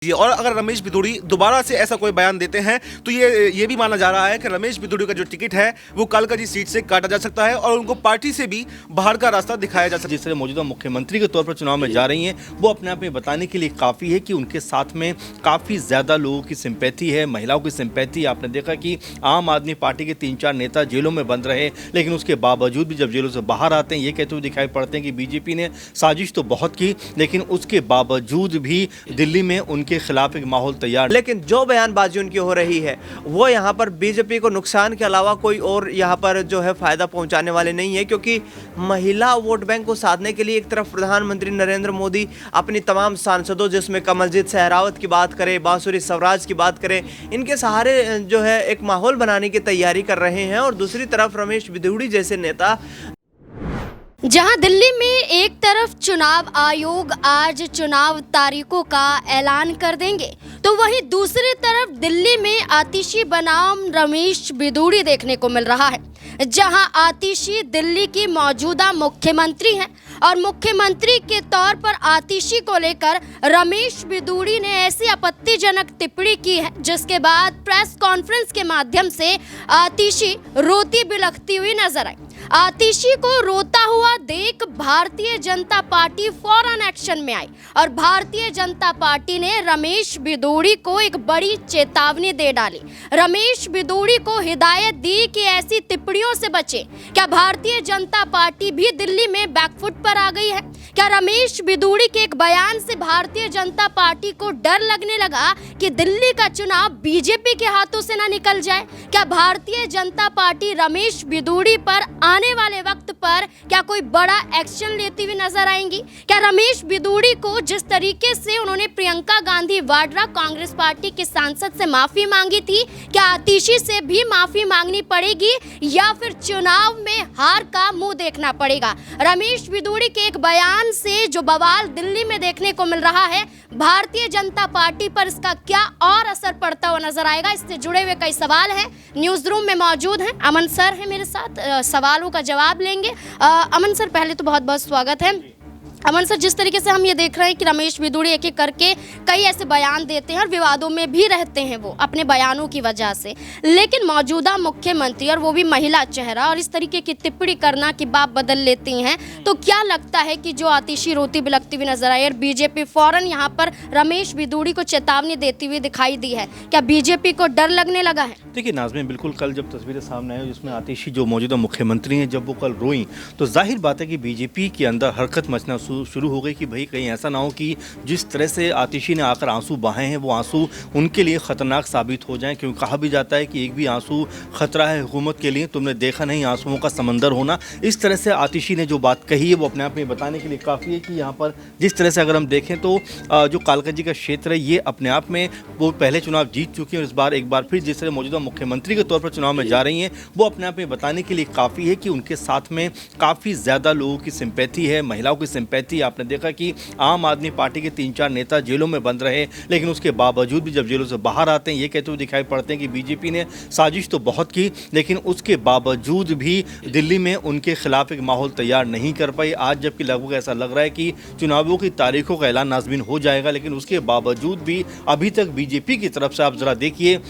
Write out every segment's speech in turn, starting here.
और अगर रमेश भिदोड़ी दोबारा से ऐसा कोई बयान देते हैं तो ये भी माना जा रहा है कि रमेश भिदोड़ी का जो टिकट है वो कालकाजी सीट से काटा जा सकता है और उनको पार्टी से भी बाहर का रास्ता दिखाया जा सकता है। जिस तरह मौजूदा मुख्यमंत्री के तौर पर चुनाव में जा रही हैं वो अपने आप में बताने के लिए काफ़ी है कि उनके साथ में काफ़ी ज़्यादा लोगों की सिंपैथी है, महिलाओं की सिंपैथी। आपने देखा कि आम आदमी पार्टी के 3-4 नेता जेलों में बंद रहे, लेकिन उसके बावजूद भी जब जेलों से बाहर आते हैं ये कहते हुए दिखाई पड़ते हैं कि बीजेपी ने साजिश तो बहुत की, लेकिन उसके बावजूद भी दिल्ली में उनके खिलाफ एक माहौल तैयार। लेकिन जो बयानबाजी उनकी हो रही है वो यहाँ पर बीजेपी को नुकसान के अलावा कोई और यहाँ पर जो है फायदा पहुँचाने वाले नहीं है, क्योंकि महिला वोट बैंक को साधने के लिए एक तरफ प्रधानमंत्री नरेंद्र मोदी अपनी तमाम सांसदों, जिसमें कमलजीत सहरावत की बात करें, बांसुरी स्वराज की बात करें, इनके सहारे जो है एक माहौल बनाने की तैयारी कर रहे हैं। और दूसरी तरफ रमेश भिदोड़ी जैसे नेता, जहां दिल्ली में एक तरफ चुनाव आयोग आज चुनाव तारीखों का ऐलान कर देंगे, तो वहीं दूसरी तरफ दिल्ली में आतिशी बनाम रमेश भिदोड़ी देखने को मिल रहा है। जहां आतिशी दिल्ली की मौजूदा मुख्यमंत्री हैं और मुख्यमंत्री के तौर पर आतिशी को लेकर रमेश भिदोड़ी ने ऐसी आपत्तिजनक टिप्पणी की है जिसके बाद प्रेस कॉन्फ्रेंस के माध्यम से आतिशी रोती बिलखती हुई नजर आई। आतिशी को रोता हुआ देख भारतीय जनता पार्टी फौरन एक्शन में आई और भारतीय जनता पार्टी ने रमेश भिदोड़ी को एक बड़ी चेतावनी दे डाली। रमेश भिदोड़ी को हिदायत दी कि ऐसी टिप्पणियों से बचे। क्या भारतीय जनता पार्टी भी दिल्ली में बैकफुट पर आ गई है? क्या रमेश भिदोड़ी के एक बयान से भारतीय जनता पार्टी को डर लगने लगा कि दिल्ली का चुनाव बीजेपी के हाथों से ना निकल जाए? क्या भारतीय जनता पार्टी रमेश भिदोड़ी पर आने वाले वक्त पर क्या कोई बड़ा एक्शन लेती हुई नजर आएंगी? क्या रमेश भिदोड़ी को जिस तरीके से उन्होंने प्रियंका गांधी वाड्रा कांग्रेस पार्टी के सांसद से माफी मांगी थी, क्या आतिशी से भी माफी मांगनी पड़ेगी या फिर चुनाव में हार का मुंह देखना पड़ेगा? रमेश भिदोड़ी के एक बयान से जो बवाल दिल्ली में देखने को मिल रहा है, भारतीय जनता पार्टी पर इसका क्या और असर पड़ता हुआ नजर आएगा? इससे जुड़े हुए कई सवाल हैं। न्यूज रूम में मौजूद हैं अमन सर है मेरे साथ, सवालों का जवाब लेंगे। अमन सर, पहले तो बहुत बहुत स्वागत है। अमन सर, जिस तरीके से हम ये देख रहे हैं कि रमेश भिदोड़ी एक एक करके कई ऐसे बयान देते हैं और विवादों में भी रहते हैं वो अपने बयानों की वजह से, लेकिन मौजूदा मुख्यमंत्री और वो भी महिला चेहरा और इस तरीके की टिप्पणी करना कि बाप बदल लेती हैं, तो क्या लगता है कि जो आतिशी रोती बिलखती हुई नजर आई और बीजेपी फौरन यहाँ पर रमेश भिदोड़ी को चेतावनी देती हुई दिखाई दी है, क्या बीजेपी को डर लगने लगा है? देखिए नाज़मीन, बिल्कुल कल जब तस्वीरें सामने आई जिसमें आतिशी जो मौजूदा मुख्यमंत्री हैं जब वो कल रोई, तो जाहिर बात है कि बीजेपी के अंदर हरकत मचना शुरू हो गई कि भाई कहीं ऐसा ना हो कि जिस तरह से आतिशी ने आकर आंसू बहाए हैं वो आंसू उनके लिए ख़तरनाक साबित हो जाएं। क्योंकि कहा भी जाता है कि एक भी आंसू खतरा है हुकूमत के लिए, तुमने देखा नहीं आंसुओं का समंदर होना। इस तरह से आतिशी ने जो बात कही है वो अपने आप में बताने के लिए काफ़ी है कि यहाँ पर जिस तरह से अगर हम देखें तो जो कालकाजी का क्षेत्र है ये अपने आप में वो पहले चुनाव जीत चुकी है और इस बार एक बार फिर जिस तरह मौजूदा मुख्यमंत्री के तौर पर चुनाव में जा रही हैं वो अपने आप में बताने के लिए काफ़ी है कि उनके साथ में काफ़ी ज़्यादा लोगों की सिंपैथी है, महिलाओं की सिंपैथी। आपने देखा कि आम आदमी पार्टी के 3-4 नेता जेलों में बंद रहे, लेकिन उसके बावजूद भी जब जेलों से बाहर आते हैं ये कहते हुए दिखाई पड़ते हैं कि बीजेपी ने साजिश तो बहुत की, लेकिन उसके बावजूद भी दिल्ली में उनके खिलाफ एक माहौल तैयार नहीं कर पाई। आज जबकि लगभग ऐसा लग रहा है कि चुनावों की तारीखों का ऐलान नाज़मीन हो जाएगा, लेकिन उसके बावजूद भी अभी तक बीजेपी की तरफ से आप ज़रा देखिए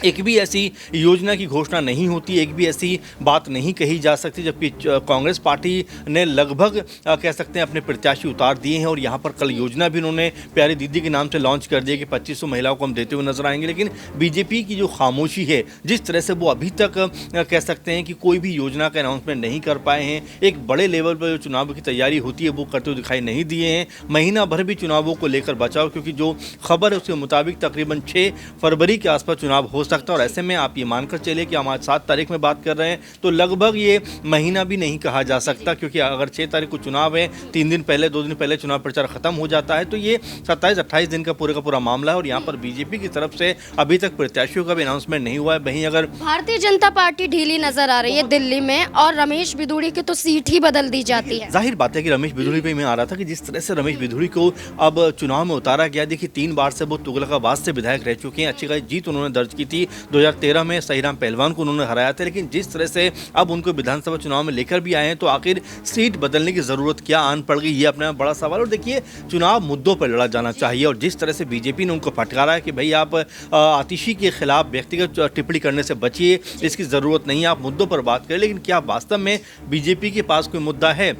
एक भी ऐसी योजना की घोषणा नहीं होती, एक भी ऐसी बात नहीं कही जा सकती, जबकि कांग्रेस पार्टी ने लगभग कह सकते हैं अपने प्रत्याशी उतार दिए हैं और यहाँ पर कल योजना भी उन्होंने प्यारी दीदी के नाम से लॉन्च कर दिया कि 2500 महिलाओं को हम देते हुए नजर आएंगे। लेकिन बीजेपी की जो खामोशी है, जिस तरह से वो अभी तक कह सकते हैं कि कोई भी योजना का अनाउंसमेंट नहीं कर पाए हैं, एक बड़े लेवल पर जो चुनाव की तैयारी होती है वो करते हुए दिखाई नहीं दिए हैं। महीना भर भी चुनावों को लेकर बचाओ, क्योंकि जो खबर है उसके मुताबिक तकरीबन 6 फरवरी के आसपास चुनाव हो सकता है और ऐसे में आप ये मानकर चलिए कि हम आज 7 तारीख में बात कर रहे हैं तो लगभग ये महीना भी नहीं कहा जा सकता, क्योंकि अगर 6 तारीख को चुनाव है, 3 दिन पहले 2 दिन पहले चुनाव प्रचार खत्म हो जाता है, तो ये 27-28 दिन का पूरा मामला है और यहाँ पर बीजेपी की तरफ से अभी तक प्रत्याशियों का भी अनाउंसमेंट नहीं हुआ है। वहीं अगर भारतीय जनता पार्टी ढीली नजर आ रही है दिल्ली में और रमेश भिदोड़ी की तो सीट ही बदल दी जाती है। जाहिर बात है कि रमेश भिदोड़ी पे मैं आ रहा था कि जिस तरह से रमेश भिदोड़ी को अब चुनाव में उतारा गया, देखिए 3 बार से वो तुगलकाबाद से विधायक रह चुके हैं, अच्छी खासी जीत उन्होंने दर्ज की थी हालांकि 2013 में सहीराम पहलवान को उन्होंने हराया था, लेकिन जिस तरह से अब उनको विधानसभा चुनाव में लेकर भी आए हैं तो आखिर सीट बदलने की ज़रूरत क्या आन पड़ गई, ये अपने आप बड़ा सवाल। और देखिए, चुनाव मुद्दों पर लड़ा जाना चाहिए और जिस तरह से बीजेपी ने उनको फटकारा है कि भाई आप आतिशी के खिलाफ व्यक्तिगत टिप्पणी करने से बचिए, इसकी ज़रूरत नहीं है, आप मुद्दों पर बात करें। लेकिन क्या वास्तव में बीजेपी के पास कोई मुद्दा है?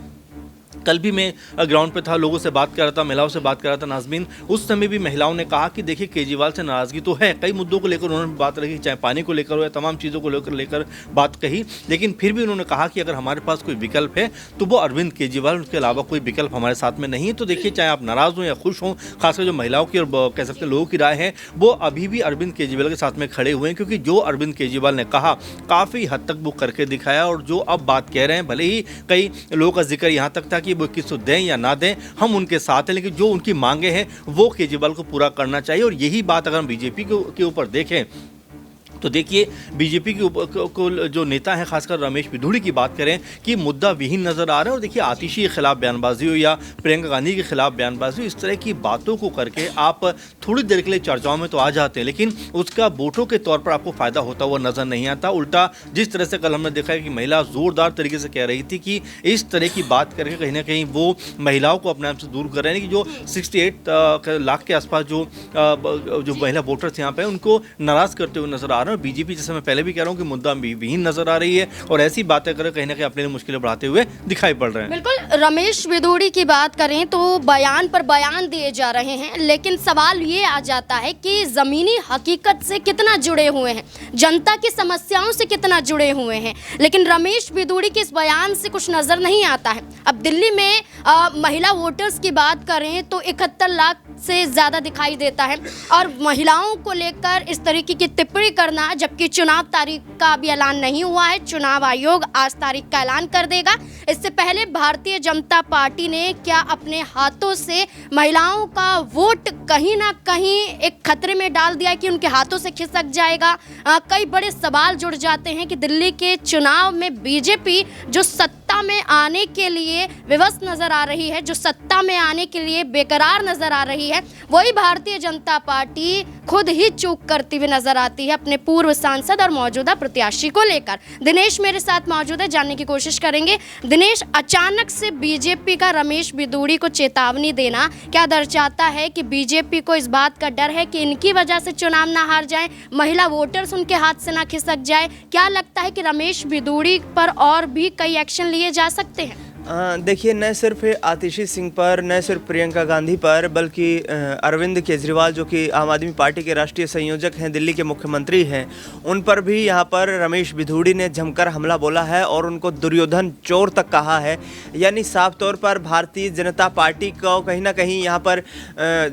कल भी मैं ग्राउंड पे था, लोगों से बात कर रहा था, महिलाओं से बात कर रहा था नाज़मीन। उस समय भी महिलाओं ने कहा कि देखिए, केजरीवाल से नाराज़गी तो है, कई मुद्दों को लेकर उन्होंने बात रखी, चाहे पानी को लेकर हो या तमाम चीज़ों को लेकर बात कही, लेकिन फिर भी उन्होंने कहा कि अगर हमारे पास कोई विकल्प है तो वो अरविंद केजरीवाल, उसके अलावा कोई विकल्प हमारे साथ में नहीं है। तो देखिए, चाहे आप नाराज़ हों या खुश हों, खासकर जो महिलाओं की और कह सकते हैं लोगों की राय है, वो अभी भी अरविंद केजरीवाल के साथ में खड़े हुए हैं, क्योंकि जो अरविंद केजरीवाल ने कहा काफ़ी हद तक वो करके दिखाया। और जो अब बात कह रहे हैं, भले ही कई लोगों का जिक्र यहाँ तक था कि वो 21 दें या ना दें, हम उनके साथ हैं, लेकिन जो उनकी मांगे हैं वो केजरीवाल को पूरा करना चाहिए। और यही बात अगर हम बीजेपी के ऊपर देखें तो देखिए, बीजेपी के ऊपर जो नेता हैं, खासकर रमेश बिधूड़ी की बात करें कि मुद्दा विहीन नजर आ रहा है। और देखिए, आतिशी के खिलाफ बयानबाजी हो या प्रियंका गांधी के खिलाफ बयानबाजी हो, इस तरह की बातों को करके आप थोड़ी देर के लिए चर्चाओं में तो आ जाते हैं, लेकिन उसका वोटों के तौर पर आपको फायदा होता हुआ नजर नहीं आता। उल्टा जिस तरह से कल हमने देखा है कि महिला जोरदार तरीके से कह रही थी कि इस तरह की बात करके कहीं ना कहीं वो महिलाओं को अपने आप से दूर कर रहे हैं, कि जो 68 लाख के आसपास जो महिला वोटर्स यहाँ पे उनको नाराज करते हुए नजर आ रहे हैं। बीजेपी, जैसे मैं पहले भी कह रहा हूँ, कि मुद्दा विहीन नजर आ रही है और ऐसी बातें कर कहीं ना कहीं अपने लिए मुश्किलें बढ़ाते हुए दिखाई पड़ रहे हैं। बिल्कुल, रमेश बिधूड़ी की बात करें तो बयान पर बयान दिए जा रहे हैं, लेकिन सवाल ये आ जाता है कि ज़मीनी हकीकत से कितना जुड़े हुए हैं, जनता की समस्याओं से कितना जुड़े हुए हैं। लेकिन रमेश बिधूड़ी के इस बयान से कुछ नज़र नहीं आता है। अब दिल्ली में महिला वोटर्स की बात करें तो 71 लाख से ज़्यादा दिखाई देता है, और महिलाओं को लेकर इस तरीके की टिप्पणी करना, जबकि चुनाव तारीख का अभी ऐलान नहीं हुआ है, चुनाव आयोग आज तारीख का ऐलान कर देगा। इससे पहले भारतीय जनता पार्टी ने क्या अपने हाथों से महिलाओं का वोट कहीं ना कहीं एक खतरे में डाल दिया है कि उनके हाथों से खिसक जाएगा? कई बड़े सवाल जुड़ जाते हैं कि दिल्ली के चुनाव में बीजेपी जो सत्ता में आने के लिए विवश नजर आ रही है, जो सत्ता में आने के लिए बेकरार नजर आ रही है, वही भारतीय जनता पार्टी खुद ही चूक करती हुई नजर आती है अपने पूर्व सांसद और मौजूदा प्रत्याशी को लेकर। दिनेश मेरे साथ मौजूद है, जानने की कोशिश करेंगे। दिनेश, अचानक से बीजेपी का रमेश बिधूड़ी को चेतावनी देना क्या दर्शाता है कि बीजेपी को इस बात का डर है कि इनकी वजह से चुनाव ना हार जाए, महिला वोटर्स उनके हाथ से ना खिसक जाए? क्या लगता है कि रमेश बिधूड़ी पर और भी कई एक्शन लिए जा सकते हैं? देखिए, न सिर्फ आतिशी सिंह पर, न सिर्फ प्रियंका गांधी पर, बल्कि अरविंद केजरीवाल जो कि आम आदमी पार्टी के राष्ट्रीय संयोजक हैं, दिल्ली के मुख्यमंत्री हैं, उन पर भी यहाँ पर रमेश बिधूड़ी ने जमकर हमला बोला है और उनको दुर्योधन चोर तक कहा है। यानी साफ तौर पर भारतीय जनता पार्टी को कहीं ना कहीं यहाँ पर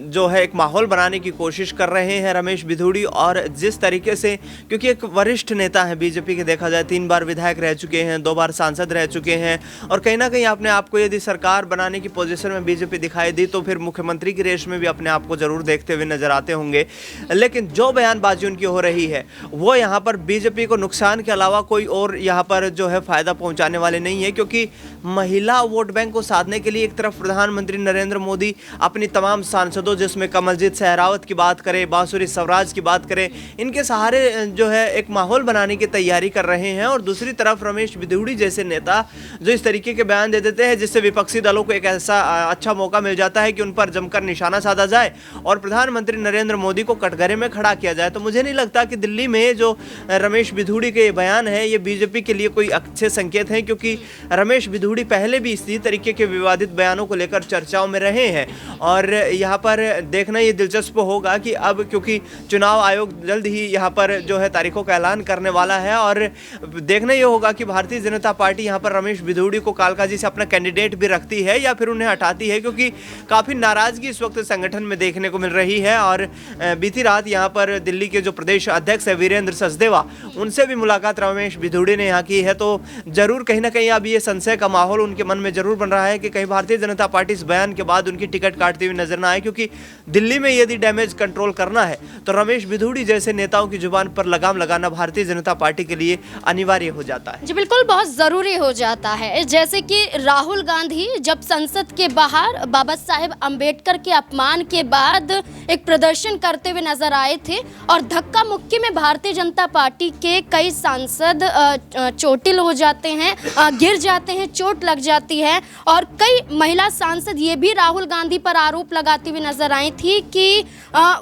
जो है एक माहौल बनाने की कोशिश कर रहे हैं रमेश बिधूड़ी। और जिस तरीके से, क्योंकि एक वरिष्ठ नेता है बीजेपी के, देखा जाए 3 बार विधायक रह चुके हैं, 2 बार सांसद रह चुके हैं, और कहीं ना कहीं अपने आप को यदि सरकार बनाने की पोजीशन में बीजेपी दिखाई दी तो फिर मुख्यमंत्री की रेस में भी अपने आप को जरूर देखते हुए नजर आते होंगे। लेकिन जो बयानबाजी उनकी हो रही है वो यहाँ पर बीजेपी को नुकसान के अलावा कोई और यहाँ पर जो है फायदा पहुँचाने वाले नहीं है, क्योंकि महिला वोट बैंक को साधने के लिए एक तरफ प्रधानमंत्री नरेंद्र मोदी अपनी तमाम सांसदों, जिसमें कमलजीत सहरावत की बात करें, बांसुरी स्वराज की बात करें, इनके सहारे जो है एक माहौल बनाने की तैयारी कर रहे हैं। और दूसरी तरफ रमेश बिधूड़ी जैसे नेता जो इस तरीके के बयान दे देते हैं जिससे विपक्षी दलों को एक ऐसा अच्छा मौका मिल जाता है कि उन पर जमकर निशाना साधा जाए और प्रधानमंत्री नरेंद्र मोदी को कटघरे में खड़ा किया जाए। तो मुझे नहीं लगता कि दिल्ली में जो रमेश बिधूड़ी के बयान है ये बीजेपी के लिए कोई अच्छे संकेत हैं, क्योंकि रमेश बिधूड़ी पहले भी इसी तरीके के विवादित बयानों को लेकर चर्चाओं में रहे हैं। और यहाँ पर देखना ये दिलचस्प होगा कि अब क्योंकि चुनाव आयोग जल्द ही यहाँ पर जो है तारीखों का ऐलान करने वाला है, और देखना ये होगा कि भारतीय जनता पार्टी यहाँ पर रमेश बिधूड़ी को कालकाजी से अपना कैंडिडेट भी रखती है या फिर उन्हें हटाती है, क्योंकि काफ़ी नाराज़गी इस वक्त संगठन में देखने को मिल रही है। और बीती रात यहाँ पर दिल्ली के जो प्रदेश अध्यक्ष है वीरेंद्र सचदेवा, उनसे भी मुलाकात रमेश बिधूड़ी ने यहाँ की है। तो जरूर कहीं ना कहीं अब ये संशय का माहौल उनके मन में जरूर बन रहा है कि कहीं भारतीय जनता पार्टी इस बयान के बाद उनकी टिकट काटती हुई नजर ना आए, क्योंकि दिल्ली में यदि डैमेज कंट्रोल करना है तो रमेश बिधूड़ी जैसे नेताओं की जुबान पर लगाम लगाना भारतीय जनता पार्टी के लिए अनिवार्य हो जाता है। जी बिल्कुल, बहुत ज़रूरी हो जाता है। जैसे कि राहुल गांधी जब संसद के बाहर बाबा साहेब अंबेडकर के अपमान के बाद एक प्रदर्शन करते हुए नजर आए थे और धक्का मुक्की में भारतीय जनता पार्टी के कई सांसद चोटिल हो जाते हैं, गिर जाते हैं, चोट लग जाती है और कई महिला सांसद ये भी राहुल गांधी पर आरोप लगाती हुई नजर आई थी कि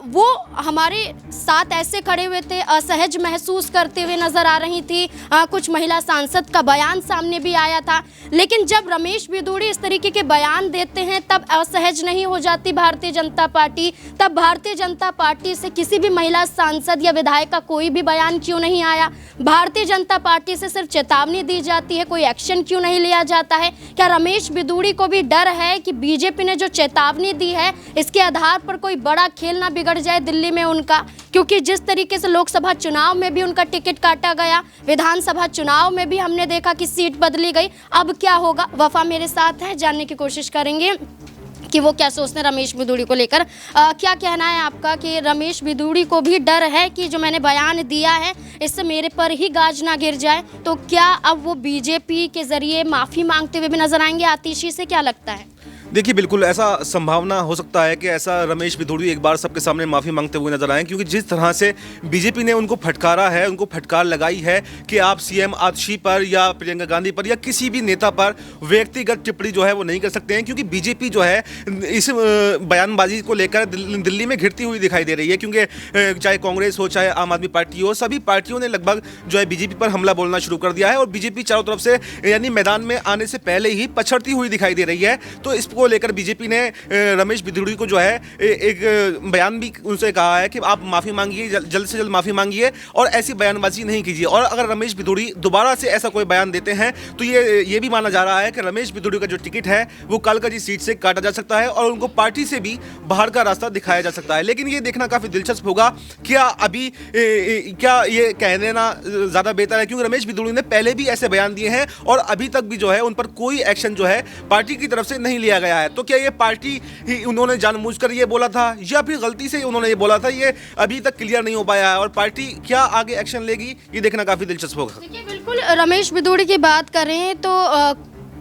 वो हमारे साथ ऐसे खड़े हुए थे, असहज महसूस करते हुए नजर आ रही थी। कुछ महिला सांसद का बयान सामने भी आया था, लेकिन जब रमेश बिधूड़ी इस तरीके के बयान देते हैं तब असहज नहीं हो जाती भारतीय जनता पार्टी। तब भारतीय जनता पार्टी से किसी भी महिला सांसद या विधायक का कोई भी बयान क्यों नहीं आया? भारतीय जनता पार्टी से सिर्फ चेतावनी दी जाती है, कोई एक्शन क्यों नहीं लिया जाता है? क्या रमेश बिधूड़ी को भी डर है कि बीजेपी ने जो चेतावनी दी है इसके आधार पर कोई बड़ा खेल ना बिगड़ जाए दिल्ली में उनका? क्योंकि जिस तरीके से लोकसभा चुनाव में भी उनका टिकट काटा गया, विधानसभा चुनाव में भी हमने देखा कि सीट बदली गई, अब क्या होगा? वफा मेरे साथ है, जानने की कोशिश करेंगे कि वो क्या सोचते हैं रमेश बिधूड़ी को लेकर। क्या कहना है आपका कि रमेश बिधूड़ी को भी डर है कि जो मैंने बयान दिया है इससे मेरे पर ही गाज ना गिर जाए, तो क्या अब वो बीजेपी के जरिए माफ़ी मांगते हुए भी नजर आएंगे आतिशी से? क्या लगता है? देखिए, बिल्कुल ऐसा संभावना हो सकता है कि ऐसा रमेश बिधूड़ी एक बार सबके सामने माफ़ी मांगते हुए नजर आए, क्योंकि जिस तरह से बीजेपी ने उनको फटकारा है, उनको फटकार लगाई है कि आप सीएम आतिशी पर या प्रियंका गांधी पर या किसी भी नेता पर व्यक्तिगत टिप्पणी जो है वो नहीं कर सकते हैं, क्योंकि बीजेपी जो है इस बयानबाजी को लेकर दिल्ली में घिरती हुई दिखाई दे रही है। क्योंकि चाहे कांग्रेस हो, चाहे आम आदमी पार्टी हो, सभी पार्टियों ने लगभग जो है बीजेपी पर हमला बोलना शुरू कर दिया है और बीजेपी चारों तरफ से यानी मैदान में आने से पहले ही पछड़ती हुई दिखाई दे रही है। तो इसको लेकर बीजेपी ने रमेश बिधूड़ी को जो है एक बयान भी उनसे कहा है कि आप माफी मांगिए, जल्द से जल्द माफी मांगिए और ऐसी बयानबाजी नहीं कीजिए। और अगर रमेश बिधूड़ी दोबारा से ऐसा कोई बयान देते हैं तो ये भी माना जा रहा है कि रमेश बिधूड़ी का जो टिकट है वो कालकाजी सीट से काटा जा सकता है और उनको पार्टी से भी बाहर का रास्ता दिखाया जा सकता है। लेकिन ये देखना काफी दिलचस्प होगा, क्या अभी क्या ये कह देना ज्यादा बेहतर है, क्योंकि रमेश बिधूड़ी ने पहले भी ऐसे बयान दिए हैं और अभी तक भी जो है उन पर कोई एक्शन जो है पार्टी की तरफ से नहीं लिया गया है। तो क्या ये पार्टी ही उन्होंने जानबूझकर ये बोला था या फिर गलती से उन्होंने ये बोला था, ये अभी तक क्लियर नहीं हो पाया है और पार्टी क्या आगे एक्शन लेगी ये देखना काफी दिलचस्प होगा। देखिए, बिल्कुल रमेश बिधूड़ी की बात करें तो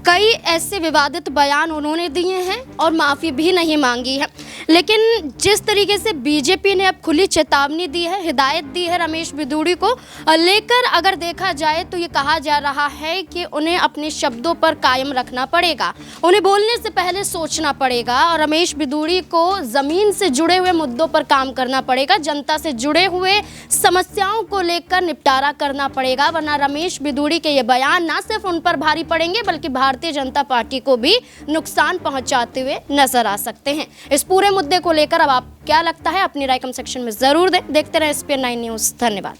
कई ऐसे विवादित बयान उन्होंने दिए हैं और माफ़ी भी नहीं मांगी है, लेकिन जिस तरीके से बीजेपी ने अब खुली चेतावनी दी है, हिदायत दी है रमेश बिधूड़ी को लेकर, अगर देखा जाए तो ये कहा जा रहा है कि उन्हें अपने शब्दों पर कायम रखना पड़ेगा, उन्हें बोलने से पहले सोचना पड़ेगा और रमेश बिधूड़ी को ज़मीन से जुड़े हुए मुद्दों पर काम करना पड़ेगा, जनता से जुड़े हुए समस्याओं को लेकर निपटारा करना पड़ेगा, वरना रमेश बिधूड़ी के ये बयान ना सिर्फ उन पर भारी पड़ेंगे बल्कि भारतीय जनता पार्टी को भी नुकसान पहुंचाते हुए नजर आ सकते हैं। इस पूरे मुद्दे को लेकर अब आप क्या लगता है, अपनी राय कमेंट सेक्शन में जरूर दें। देखते रहें SPN9 न्यूज़। धन्यवाद।